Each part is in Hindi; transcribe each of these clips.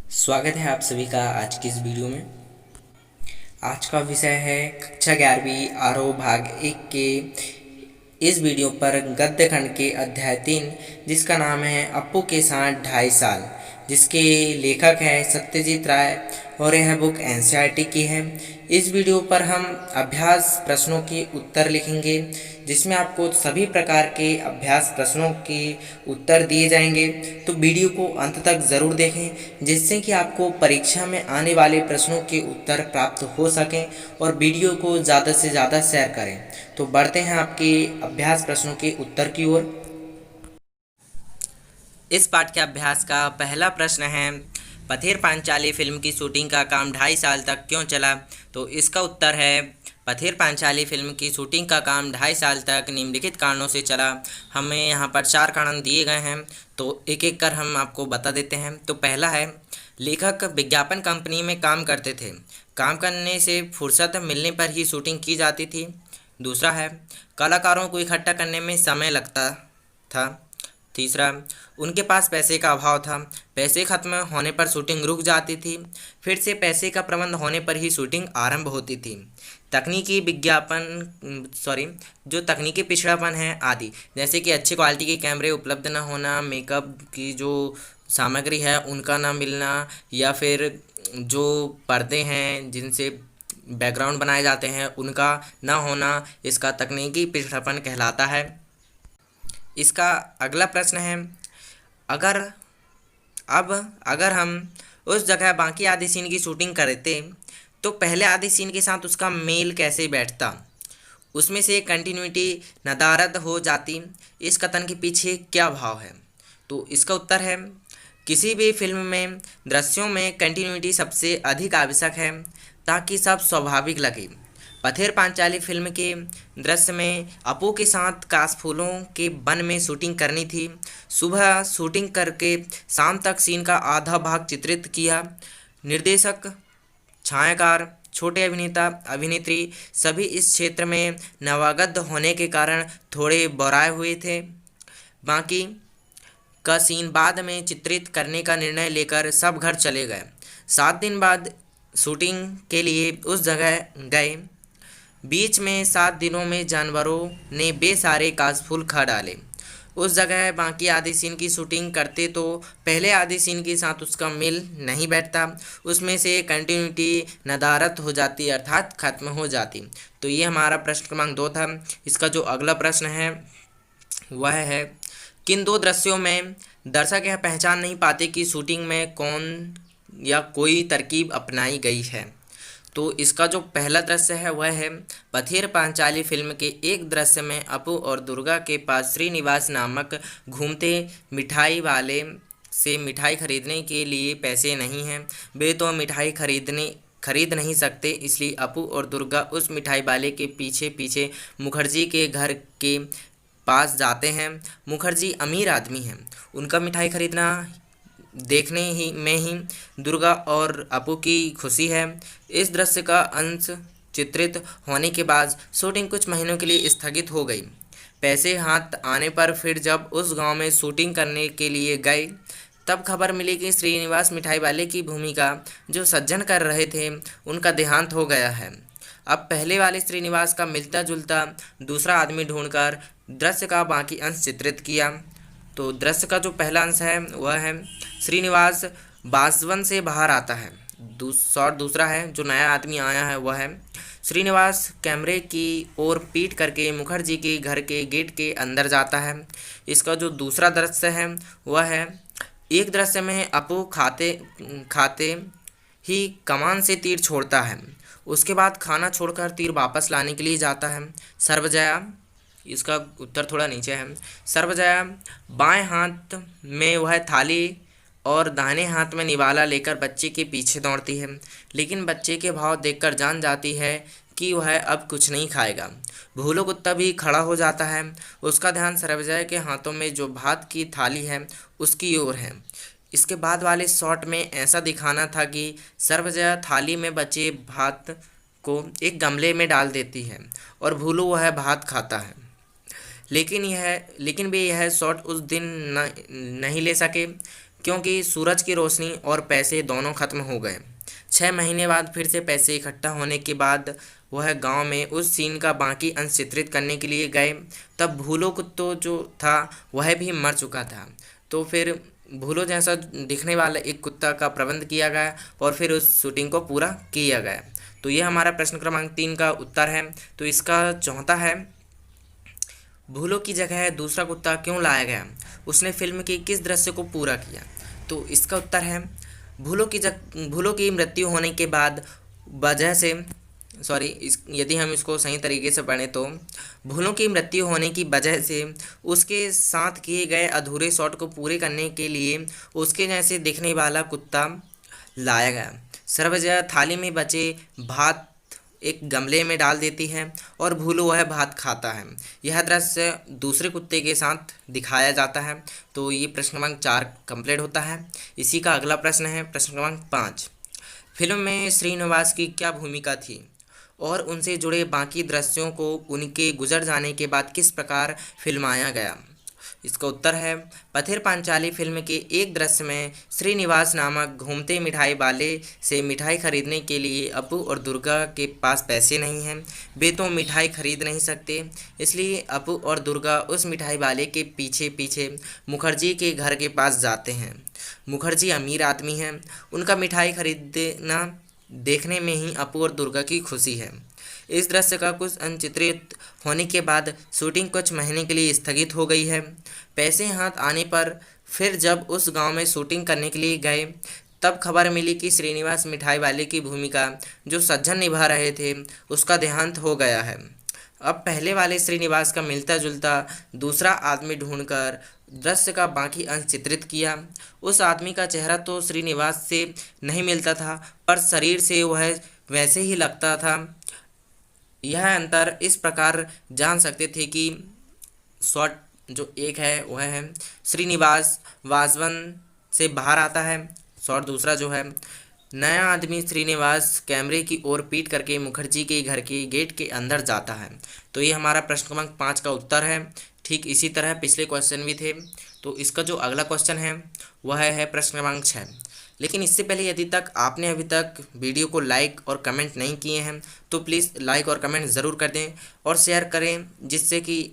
स्वागत है आप सभी का आज की इस वीडियो में। आज का विषय है कक्षा 11वीं आरोह भाग 1 के इस वीडियो पर गद्य खंड के अध्याय 3, जिसका नाम है अप्पू के साथ 2.5 साल, जिसके लेखक हैं सत्यजीत राय और यह बुक एनसीईआरटी की है। इस वीडियो पर हम अभ्यास प्रश्नों के उत्तर लिखेंगे, जिसमें आपको सभी प्रकार के अभ्यास प्रश्नों के उत्तर दिए जाएंगे। तो वीडियो को अंत तक ज़रूर देखें, जिससे कि आपको परीक्षा में आने वाले प्रश्नों के उत्तर प्राप्त हो सकें, और वीडियो को ज़्यादा से ज़्यादा शेयर करें। तो बढ़ते हैं आपके अभ्यास प्रश्नों के उत्तर की ओर। इस पाठ के अभ्यास का पहला प्रश्न है, पथेर पांचाली फिल्म की शूटिंग का काम 2.5 साल तक क्यों चला? तो इसका उत्तर है, पथेर पांचाली फिल्म की शूटिंग का काम 2.5 साल तक निम्नलिखित कारणों से चला। हमें यहाँ पर 4 कारण दिए गए हैं, तो एक एक कर हम आपको बता देते हैं। तो पहला है, लेखक विज्ञापन कंपनी में काम करते थे, काम करने से फुर्सत मिलने पर ही शूटिंग की जाती थी। दूसरा है, कलाकारों को इकट्ठा करने में समय लगता था। तीसरा, उनके पास पैसे का अभाव था, पैसे खत्म होने पर शूटिंग रुक जाती थी, फिर से पैसे का प्रबंध होने पर ही शूटिंग आरंभ होती थी। जो तकनीकी पिछड़ापन है आदि, जैसे कि अच्छी क्वालिटी के कैमरे उपलब्ध न होना, मेकअप की जो सामग्री है उनका ना मिलना, या फिर जो पर्दे हैं जिनसे बैकग्राउंड बनाए जाते हैं उनका ना होना, इसका तकनीकी पिछड़ापन कहलाता है। इसका अगला प्रश्न है, अगर अगर हम उस जगह बाकी आधे सीन की शूटिंग करते तो पहले आधे सीन के साथ उसका मेल कैसे बैठता? उसमें से कंटिन्यूटी नदारद हो जाती। इस कथन के पीछे क्या भाव है? तो इसका उत्तर है, किसी भी फिल्म में दृश्यों में कंटिन्यूटी सबसे अधिक आवश्यक है ताकि सब स्वाभाविक लगे। पथेर पांचाली फिल्म के दृश्य में अपू के साथ कासफूलों के वन में शूटिंग करनी थी। सुबह शूटिंग करके शाम तक सीन का आधा भाग चित्रित किया। निर्देशक, छायाकार, छोटे अभिनेता अभिनेत्री सभी इस क्षेत्र में नवागत होने के कारण थोड़े बौराए हुए थे। बाकी का सीन बाद में चित्रित करने का निर्णय लेकर सब घर चले गए। 7 दिन बाद शूटिंग के लिए उस जगह गए। बीच में 7 दिनों में जानवरों ने बेसारे कासफूल खा डाले। उस जगह बाकी आधे सीन की शूटिंग करते तो पहले आधे सीन के साथ उसका मेल नहीं बैठता, उसमें से कंटिन्यूटी नदारद हो जाती, अर्थात खत्म हो जाती। तो ये हमारा प्रश्न क्रमांक 2 था। इसका जो अगला प्रश्न है वह है, किन 2 दृश्यों में दर्शक यह पहचान नहीं पाते कि शूटिंग में कौन या कोई तरकीब अपनाई गई है? तो इसका जो पहला दृश्य है वह है, पथेर पांचाली फिल्म के एक दृश्य में अपू और दुर्गा के पास श्रीनिवास नामक घूमते मिठाई वाले से मिठाई खरीदने के लिए पैसे नहीं हैं। वे तो मिठाई खरीद नहीं सकते, इसलिए अपू और दुर्गा उस मिठाई वाले के पीछे पीछे मुखर्जी के घर के पास जाते हैं। मुखर्जी अमीर आदमी हैं, उनका मिठाई खरीदना देखने ही में ही दुर्गा और अपू की खुशी है। इस दृश्य का अंश चित्रित होने के बाद शूटिंग कुछ महीनों के लिए स्थगित हो गई। पैसे हाथ आने पर फिर जब उस गांव में शूटिंग करने के लिए गए, तब खबर मिली कि श्रीनिवास मिठाई वाले की भूमिका जो सज्जन कर रहे थे उनका देहांत हो गया है। अब पहले वाले श्रीनिवास का मिलता जुलता दूसरा आदमी ढूंढकर दृश्य का बाकी अंश चित्रित किया। तो दृश्य का जो पहला अंश है वह है, श्रीनिवास बासवन से बाहर आता है। शॉट दूसरा है, जो नया आदमी आया है वह है, श्रीनिवास कैमरे की ओर पीट करके मुखर्जी के घर के गेट के अंदर जाता है। इसका जो दूसरा दृश्य है वह है, एक दृश्य में अपू खाते खाते ही कमान से तीर छोड़ता है, उसके बाद खाना छोड़कर तीर वापस लाने के लिए जाता है। सर्वजया, इसका उत्तर थोड़ा नीचे है, सर्वजया बाएं हाथ में वह थाली और दाहिने हाथ में निवाला लेकर बच्चे के पीछे दौड़ती है, लेकिन बच्चे के भाव देखकर जान जाती है कि वह अब कुछ नहीं खाएगा। भूलो कुत्ता भी खड़ा हो जाता है, उसका ध्यान सर्वजया के हाथों में जो भात की थाली है उसकी ओर है। इसके बाद वाले शॉट में ऐसा दिखाना था कि सर्वजया थाली में बचे भात को एक गमले में डाल देती है और भूलो वह भात खाता है। लेकिन वे यह शॉट उस दिन नहीं ले सके। क्योंकि सूरज की रोशनी और पैसे दोनों खत्म हो गए। 6 महीने बाद फिर से पैसे इकट्ठा होने के बाद वह गांव में उस सीन का बाकी अंश चित्रित करने के लिए गए। तब भूलो कुत्तो जो था वह भी मर चुका था। तो फिर भूलो जैसा दिखने वाला एक कुत्ता का प्रबंध किया गया और फिर उस शूटिंग को पूरा किया गया। तो ये हमारा प्रश्न क्रमांक 3 का उत्तर है। तो इसका चौथा है, भूलो की जगह दूसरा कुत्ता क्यों लाया गया, उसने फिल्म के किस दृश्य को पूरा किया। तो इसका उत्तर है, भूलो की मृत्यु होने के बाद वजह से यदि हम इसको सही तरीके से पढ़ें तो भूलों की मृत्यु होने की वजह से उसके साथ किए गए अधूरे शॉट को पूरे करने के लिए उसके जैसे दिखने वाला कुत्ता लाया गया। सर्वजया थाली में बचे भात एक गमले में डाल देती है और भूलो वह भात खाता है। यह दृश्य दूसरे कुत्ते के साथ दिखाया जाता है। तो ये प्रश्न क्रमांक 4 कंप्लीट होता है। इसी का अगला प्रश्न है प्रश्न क्रमांक 5। फिल्म में श्रीनिवास की क्या भूमिका थी और उनसे जुड़े बाकी दृश्यों को उनके गुजर जाने के बाद किस प्रकार फिल्माया गया। इसका उत्तर है, पथिर पांचाली फिल्म के एक दृश्य में श्रीनिवास नामक घूमते मिठाई वाले से मिठाई खरीदने के लिए अपू और दुर्गा के पास पैसे नहीं हैं। वे तो मिठाई खरीद नहीं सकते, इसलिए अपू और दुर्गा उस मिठाई वाले के पीछे पीछे मुखर्जी के घर के पास जाते हैं। मुखर्जी अमीर आदमी हैं, उनका मिठाई खरीदना देखने में ही अपू और दुर्गा की खुशी है। इस दृश्य का कुछ अनचित्रित होने के बाद शूटिंग कुछ महीने के लिए स्थगित हो गई है। पैसे हाथ आने पर फिर जब उस गांव में शूटिंग करने के लिए गए तब खबर मिली कि श्रीनिवास मिठाई वाले की भूमिका जो सज्जन निभा रहे थे उसका देहांत हो गया है। अब पहले वाले श्रीनिवास का मिलता जुलता दूसरा आदमी ढूंढकर दृश्य का बाकी अंश चित्रित किया। उस आदमी का चेहरा तो श्रीनिवास से नहीं मिलता था, पर शरीर से वह वैसे ही लगता था। यह अंतर इस प्रकार जान सकते थे कि शॉट जो एक है वह है श्रीनिवास वासवन से बाहर आता है, शॉट दूसरा जो है नया आदमी श्रीनिवास कैमरे की ओर पीट करके मुखर्जी के घर के गेट के अंदर जाता है। तो ये हमारा प्रश्न क्रमांक 5 का उत्तर है। ठीक इसी तरह पिछले क्वेश्चन भी थे। तो इसका जो अगला क्वेश्चन है वह है प्रश्न क्रमांक 6। लेकिन इससे पहले यदि तक आपने अभी तक वीडियो को लाइक और कमेंट नहीं किए हैं तो प्लीज़ लाइक और कमेंट ज़रूर कर दें और शेयर करें, जिससे कि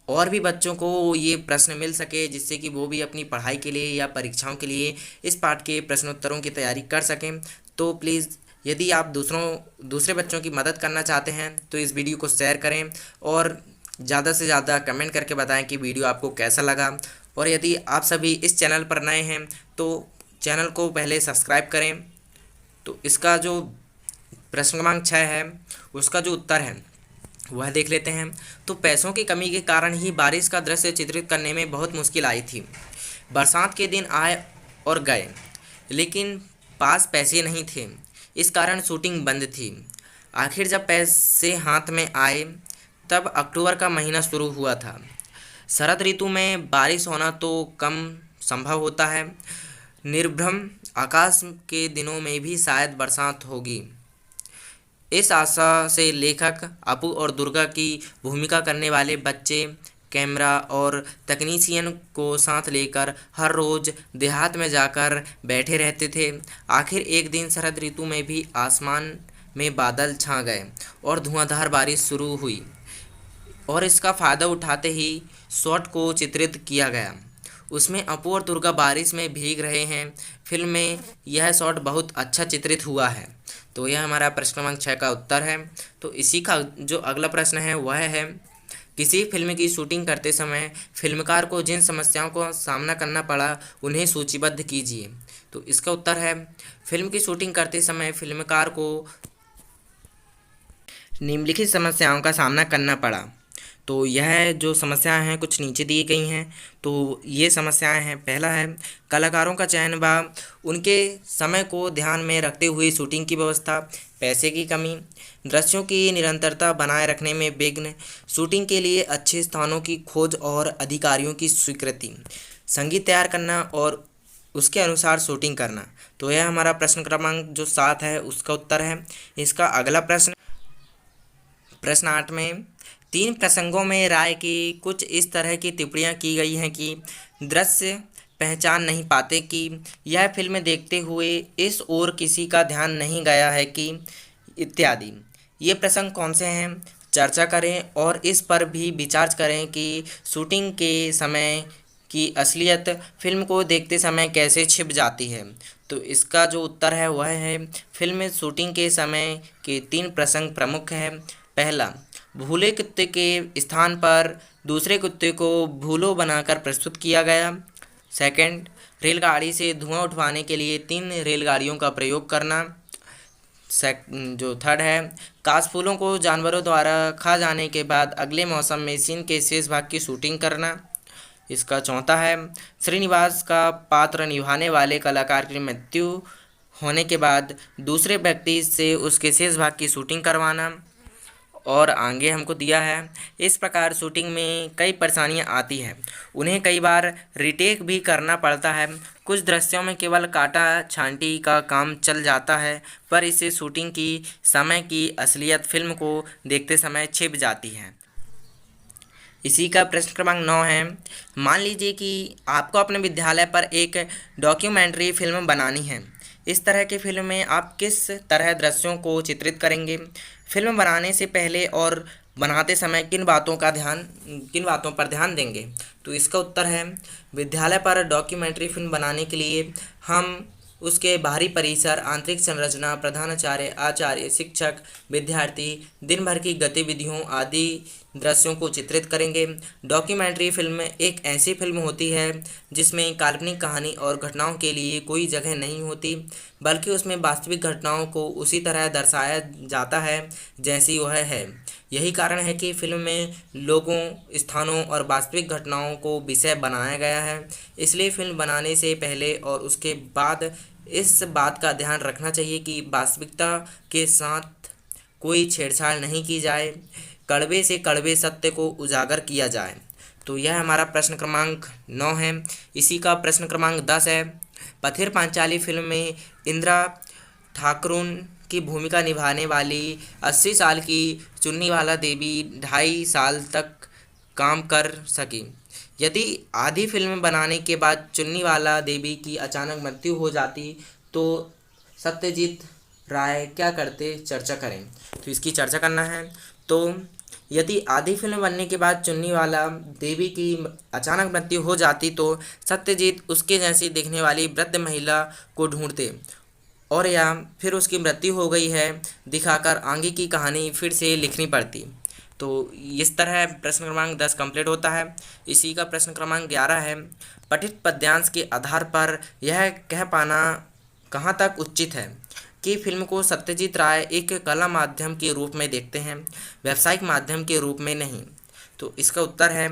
और भी बच्चों को ये प्रश्न मिल सके, जिससे कि वो भी अपनी पढ़ाई के लिए या परीक्षाओं के लिए इस पाठ के प्रश्नोत्तरों की तैयारी कर सकें। तो प्लीज़ यदि आप दूसरे बच्चों की मदद करना चाहते हैं तो इस वीडियो को शेयर करें और ज़्यादा से ज़्यादा कमेंट करके बताएं कि वीडियो आपको कैसा लगा। और यदि आप सभी इस चैनल पर नए हैं तो चैनल को पहले सब्सक्राइब करें। तो इसका जो प्रश्न क्रमांक 6 है उसका जो उत्तर है वह देख लेते हैं। तो पैसों की कमी के कारण ही बारिश का दृश्य चित्रित करने में बहुत मुश्किल आई थी। बरसात के दिन आए और गए, लेकिन पास पैसे नहीं थे, इस कारण शूटिंग बंद थी। आखिर जब पैसे हाथ में आए तब अक्टूबर का महीना शुरू हुआ था। शरद ऋतु में बारिश होना तो कम संभव होता है। निर्भ्रम आकाश के दिनों में भी शायद बरसात होगी। इस आशा से लेखक अपू और दुर्गा की भूमिका करने वाले बच्चे कैमरा और तकनीशियन को साथ लेकर हर रोज़ देहात में जाकर बैठे रहते थे। आखिर एक दिन शरद ऋतु में भी आसमान में बादल छा गए और धुआंधार बारिश शुरू हुई और इसका फ़ायदा उठाते ही शॉट को चित्रित किया गया। उसमें अपू और दुर्गा बारिश में भीग रहे हैं। फिल्म में यह शॉट बहुत अच्छा चित्रित हुआ है। तो यह हमारा प्रश्न क्रमांक 6 का उत्तर है। तो इसी का जो अगला प्रश्न है वह है, किसी फिल्म की शूटिंग करते समय फिल्मकार को जिन समस्याओं को सामना करना पड़ा उन्हें सूचीबद्ध कीजिए। तो इसका उत्तर है, फिल्म की शूटिंग करते समय फिल्मकार को निम्नलिखित समस्याओं का सामना करना पड़ा। तो यह जो समस्याएं हैं कुछ नीचे दी गई हैं। तो ये समस्याएं हैं, पहला है कलाकारों का चयन व उनके समय को ध्यान में रखते हुए शूटिंग की व्यवस्था, पैसे की कमी, दृश्यों की निरंतरता बनाए रखने में विघ्न, शूटिंग के लिए अच्छे स्थानों की खोज और अधिकारियों की स्वीकृति, संगीत तैयार करना और उसके अनुसार शूटिंग करना। तो यह हमारा प्रश्न क्रमांक जो 7 है उसका उत्तर है। इसका अगला प्रश्न 8 में 3 प्रसंगों में राय की कुछ इस तरह की टिप्पणियां की गई हैं कि दृश्य पहचान नहीं पाते कि यह फिल्म देखते हुए इस ओर किसी का ध्यान नहीं गया है कि इत्यादि। ये प्रसंग कौन से हैं, चर्चा करें और इस पर भी विचार करें कि शूटिंग के समय की असलियत फिल्म को देखते समय कैसे छिप जाती है। तो इसका जो उत्तर है वह है, फिल्म शूटिंग के समय के 3 प्रसंग प्रमुख हैं। पहला, भूले कुत्ते के स्थान पर दूसरे कुत्ते को भूलो बनाकर प्रस्तुत किया गया। सेकंड, रेलगाड़ी से धुआं उठवाने के लिए 3 रेलगाड़ियों का प्रयोग करना। जो थर्ड है, काशफूलों को जानवरों द्वारा खा जाने के बाद अगले मौसम में सीन के शेष भाग की शूटिंग करना। इसका चौथा है, श्रीनिवास का पात्र निभाने वाले कलाकार की मृत्यु होने के बाद दूसरे व्यक्ति से उसके शेष भाग की शूटिंग करवाना। और आगे हमको दिया है, इस प्रकार शूटिंग में कई परेशानियां आती हैं, उन्हें कई बार रीटेक भी करना पड़ता है। कुछ दृश्यों में केवल काटा छांटी का काम चल जाता है, पर इससे शूटिंग की समय की असलियत फिल्म को देखते समय छिप जाती है। इसी का प्रश्न क्रमांक 9 है, मान लीजिए कि आपको अपने विद्यालय पर एक डॉक्यूमेंट्री फिल्म बनानी है। इस तरह की फिल्म में आप किस तरह दृश्यों को चित्रित करेंगे? फिल्म बनाने से पहले और बनाते समय किन बातों पर ध्यान देंगे? तो इसका उत्तर है, विद्यालय पर डॉक्यूमेंट्री फिल्म बनाने के लिए हम उसके बाहरी परिसर, आंतरिक संरचना, प्रधानाचार्य, आचार्य, शिक्षक, विद्यार्थी, दिन भर की गतिविधियों आदि दृश्यों को चित्रित करेंगे। डॉक्यूमेंट्री फिल्म एक ऐसी फिल्म होती है जिसमें काल्पनिक कहानी और घटनाओं के लिए कोई जगह नहीं होती, बल्कि उसमें वास्तविक घटनाओं को उसी तरह दर्शाया जाता है जैसी वह है। यही कारण है कि फिल्म में लोगों, स्थानों और वास्तविक घटनाओं को विषय बनाया गया है। इसलिए फिल्म बनाने से पहले और उसके बाद इस बात का ध्यान रखना चाहिए कि वास्तविकता के साथ कोई छेड़छाड़ नहीं की जाए, कड़वे से कड़वे सत्य को उजागर किया जाए। तो यह हमारा प्रश्न क्रमांक 9 है। इसी का प्रश्न क्रमांक 10 है, पथिर पांचाली फिल्म में इंदिरा ठाकुरुन की भूमिका निभाने वाली 80 साल की चुन्नीवाला देवी 2.5 साल तक काम कर सकी। यदि आधी फिल्म बनाने के बाद चुन्नीवाला देवी की अचानक मृत्यु हो जाती तो सत्यजीत राय क्या करते, चर्चा करें। तो इसकी चर्चा करना है। तो यदि आधी फिल्म बनने के बाद चुन्नीवाला देवी की अचानक मृत्यु हो जाती तो सत्यजीत उसके जैसी दिखने वाली वृद्ध महिला को ढूंढते और या फिर उसकी मृत्यु हो गई है दिखाकर आगे की कहानी फिर से लिखनी पड़ती। तो इस तरह प्रश्न क्रमांक 10 कंप्लीट होता है। इसी का प्रश्न क्रमांक 11 है, पठित पद्यांश के आधार पर यह कह पाना कहाँ तक उचित है कि फिल्म को सत्यजीत राय एक कला माध्यम के रूप में देखते हैं, व्यावसायिक माध्यम के रूप में नहीं। तो इसका उत्तर है,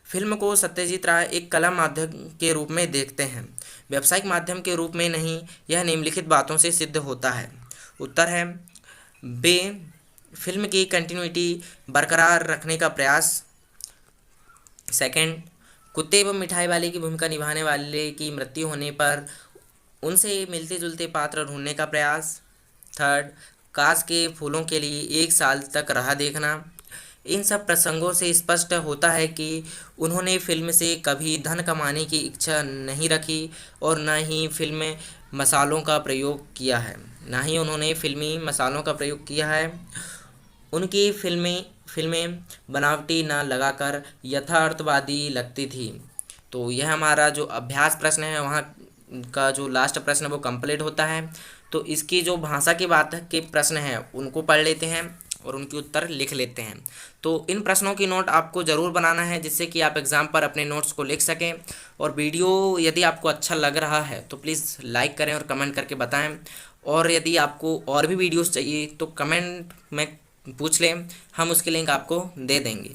फिल्म को सत्यजीत राय एक कला माध्यम के रूप में देखते हैं, व्यावसायिक माध्यम के रूप में नहीं। यह निम्नलिखित बातों से सिद्ध होता है। उत्तर है बे, फिल्म की कंटिन्यूटी बरकरार रखने का प्रयास। सेकंड, कुत्ते एवं मिठाई वाले की भूमिका निभाने वाले की मृत्यु होने पर उनसे मिलते जुलते पात्र ढूंढने का प्रयास। थर्ड, काश के फूलों के लिए 1 साल तक राह देखना। इन सब प्रसंगों से स्पष्ट होता है कि उन्होंने फिल्म से कभी धन कमाने की इच्छा नहीं रखी और न ही फिल्मी मसालों का प्रयोग किया है। उनकी फिल्में बनावटी न लगाकर यथार्थवादी लगती थी। तो यह हमारा जो अभ्यास प्रश्न है वहाँ का जो लास्ट प्रश्न वो कंप्लीट होता है। तो इसकी जो भाषा की बात के प्रश्न हैं उनको पढ़ लेते हैं और उनके उत्तर लिख लेते हैं। तो इन प्रश्नों की नोट आपको ज़रूर बनाना है जिससे कि आप एग्ज़ाम पर अपने नोट्स को लिख सकें। और वीडियो यदि आपको अच्छा लग रहा है तो प्लीज़ लाइक करें और कमेंट करके बताएं। और यदि आपको और भी वीडियोस चाहिए तो कमेंट में पूछ लें, हम उसके लिंक आपको दे देंगे।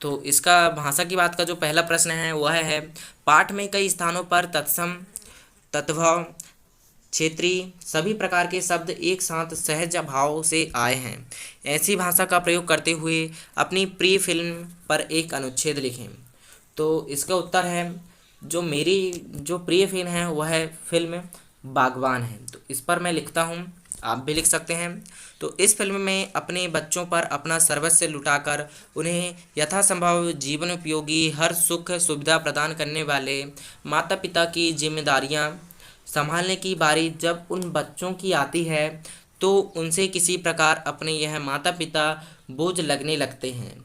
तो इसका भाषा की बात का जो पहला प्रश्न है वह है, पाठ में कई स्थानों पर तत्सम, तद्भव, क्षेत्रीय सभी प्रकार के शब्द एक साथ सहज भाव से आए हैं। ऐसी भाषा का प्रयोग करते हुए अपनी प्रिय फिल्म पर एक अनुच्छेद लिखें। तो इसका उत्तर है, जो मेरी जो प्रिय फिल्म है वह है फिल्म बागवान है। तो इस पर मैं लिखता हूँ, आप भी लिख सकते हैं। तो इस फिल्म में अपने बच्चों पर अपना सर्वस्व लुटाकर उन्हें यथासंभव जीवन उपयोगी हर सुख सुविधा प्रदान करने वाले माता पिता की जिम्मेदारियां संभालने की बारी जब उन बच्चों की आती है तो उनसे किसी प्रकार अपने यह माता पिता बोझ लगने लगते हैं।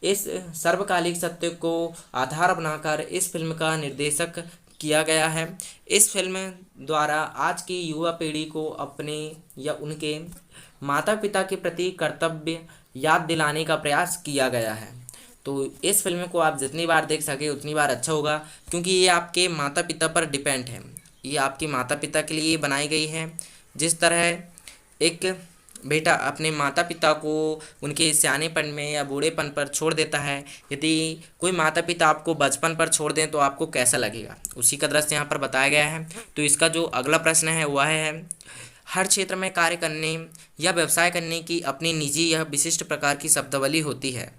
इस सर्वकालिक सत्य को आधार बनाकर इस फिल्म का निर्देशक किया गया है। इस फिल्म द्वारा आज की युवा पीढ़ी को अपने या उनके माता पिता के प्रति कर्तव्य याद दिलाने का प्रयास किया गया है। तो इस फिल्म को आप जितनी बार देख सके उतनी बार अच्छा होगा, क्योंकि ये आपके माता पिता पर डिपेंड है। ये आपके माता पिता के लिए बनाई गई है। जिस तरह एक बेटा अपने माता पिता को उनके सयानेपन में या बूढ़ेपन पर छोड़ देता है, यदि कोई माता पिता आपको बचपन पर छोड़ दें तो आपको कैसा लगेगा, उसी का दृश्य यहाँ पर बताया गया है। तो इसका जो अगला प्रश्न है वह है, हर क्षेत्र में कार्य करने या व्यवसाय करने की अपनी निजी या विशिष्ट प्रकार की शब्दावली होती है।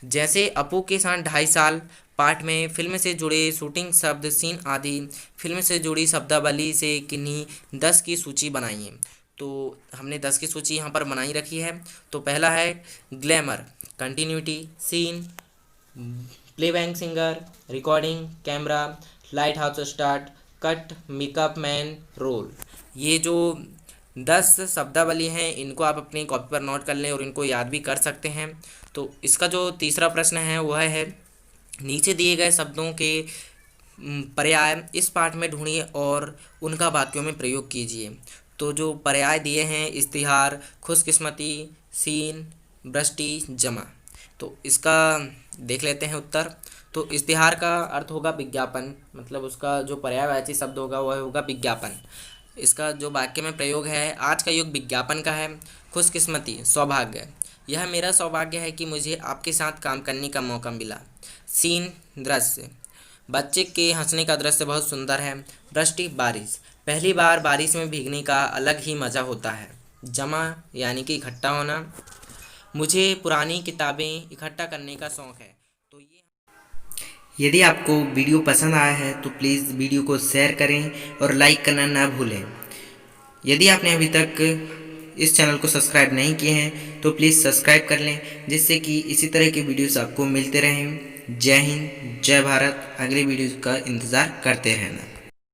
जैसे अपू के साथ 2.5 साल पाठ में फिल्म से जुड़े शूटिंग शब्द सीन आदि फिल्म से जुड़ी शब्दावली से किन्हीं 10 की सूची बनाइए। तो हमने 10 की सूची यहाँ पर बनाई रखी है। तो पहला है glamour, continuity, scene, playback singer, recording, camera, light house start, cut, makeup man, role. ये जो 10 शब्दावली हैं इनको आप अपनी कॉपी पर नोट कर लें और इनको याद भी कर सकते हैं। तो इसका जो तीसरा प्रश्न है वह है, नीचे दिए गए शब्दों के पर्याय इस पाठ में ढूंढिए और उनका वाक्यों में प्रयोग कीजिए। तो जो पर्याय दिए हैं, इश्तिहार, खुशकिस्मती, सीन, वृष्टि, जमा। तो इसका देख लेते हैं उत्तर। तो इश्तिहार का अर्थ होगा विज्ञापन, मतलब उसका जो पर्यायवाची शब्द होगा वह होगा विज्ञापन। इसका जो वाक्य में प्रयोग है, आज का युग विज्ञापन का है। खुशकिस्मती, सौभाग्य, यह मेरा सौभाग्य है कि मुझे आपके साथ काम करने का मौका मिला। सीन, दृश्य, बच्चे के हंसने का दृश्य बहुत सुंदर है। वृष्टि, बारिश, पहली बार बारिश में भीगने का अलग ही मज़ा होता है। जमा यानी कि इकट्ठा होना, मुझे पुरानी किताबें इकट्ठा करने का शौक़ है। तो ये, यदि आपको वीडियो पसंद आया है तो प्लीज़ वीडियो को शेयर करें और लाइक करना ना भूलें। यदि आपने अभी तक इस चैनल को सब्सक्राइब नहीं किए हैं तो प्लीज़ सब्सक्राइब कर लें, जिससे कि इसी तरह के वीडियोस आपको मिलते रहें। जय हिंद, जय भारत। अगले वीडियो का इंतज़ार करते रहना।